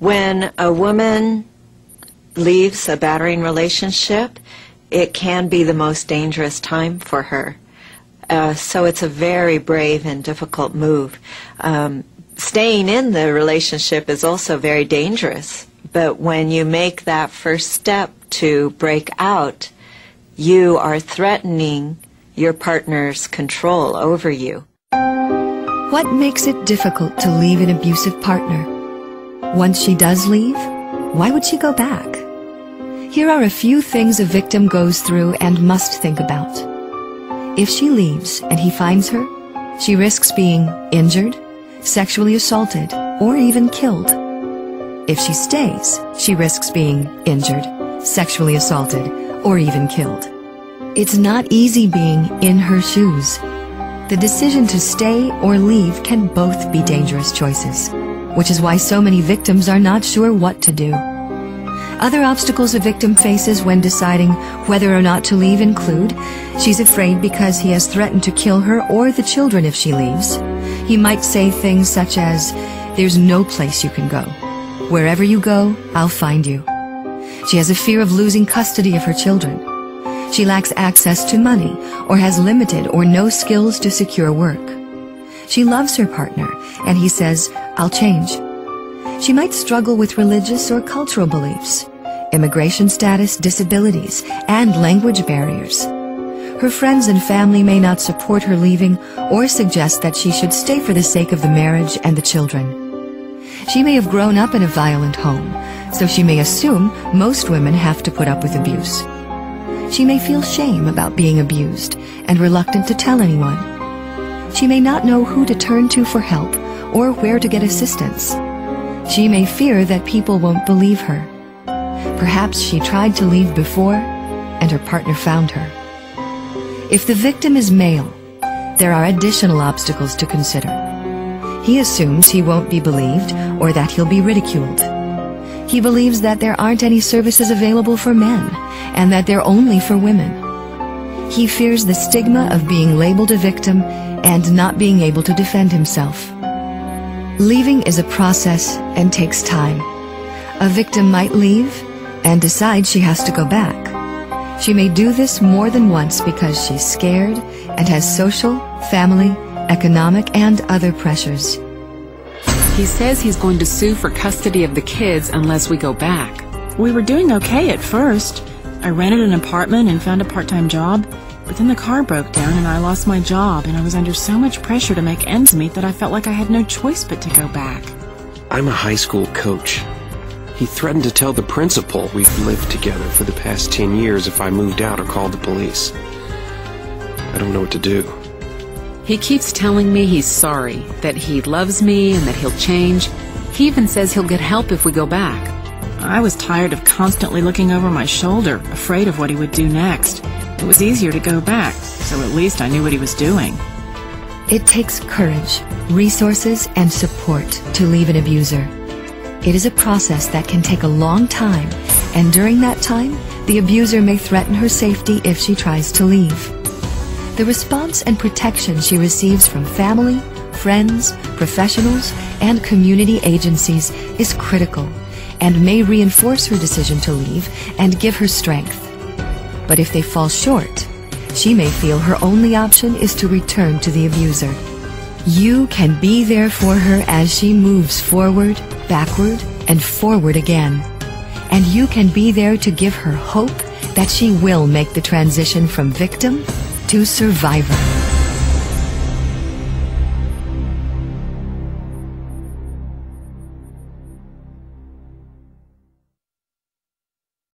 When a woman leaves a battering relationship, it can be the most dangerous time for her. So it's a very brave and difficult move. Staying in the relationship is also very dangerous, but when you make that first step to break out, you are threatening your partner's control over you. What makes it difficult to leave an abusive partner? Once she does leave, why would she go back? Here are a few things a victim goes through and must think about. If she leaves and he finds her, she risks being injured, sexually assaulted, or even killed. If she stays, she risks being injured, sexually assaulted, or even killed. It's not easy being in her shoes. The decision to stay or leave can both be dangerous choices, which is why so many victims are not sure what to do. Other obstacles a victim faces when deciding whether or not to leave include: she's afraid because he has threatened to kill her or the children if she leaves. He might say things such as, "There's no place you can go. Wherever you go, I'll find you." She has a fear of losing custody of her children. She lacks access to money or has limited or no skills to secure work. She loves her partner, and he says, "I'll change." She might struggle with religious or cultural beliefs, immigration status, disabilities, and language barriers. Her friends and family may not support her leaving or suggest that she should stay for the sake of the marriage and the children. She may have grown up in a violent home, so she may assume most women have to put up with abuse. She may feel shame about being abused and reluctant to tell anyone. She may not know who to turn to for help or where to get assistance. She may fear that people won't believe her. Perhaps she tried to leave before and her partner found her. If the victim is male, there are additional obstacles to consider. He assumes he won't be believed or that he'll be ridiculed. He believes that there aren't any services available for men and that they're only for women. He fears the stigma of being labeled a victim and not being able to defend himself. Leaving is a process and takes time. A victim might leave and decide she has to go back. She may do this more than once because she's scared and has social, family, economic, and other pressures. He says he's going to sue for custody of the kids unless we go back. We were doing okay at first. I rented an apartment and found a part-time job, but then the car broke down and I lost my job, and I was under so much pressure to make ends meet that I felt like I had no choice but to go back. I'm a high school coach. He threatened to tell the principal we've lived together for the past 10 years if I moved out or called the police. I don't know what to do. He keeps telling me he's sorry, that he loves me and that he'll change. He even says he'll get help if we go back. I was tired of constantly looking over my shoulder, afraid of what he would do next. It was easier to go back, so at least I knew what he was doing. It takes courage, resources, and support to leave an abuser. It is a process that can take a long time, and during that time, the abuser may threaten her safety if she tries to leave. The response and protection she receives from family, friends, professionals, and community agencies is critical and may reinforce her decision to leave and give her strength. But if they fall short, she may feel her only option is to return to the abuser. You can be there for her as she moves forward, backward, and forward again. And you can be there to give her hope that she will make the transition from victim to survivor.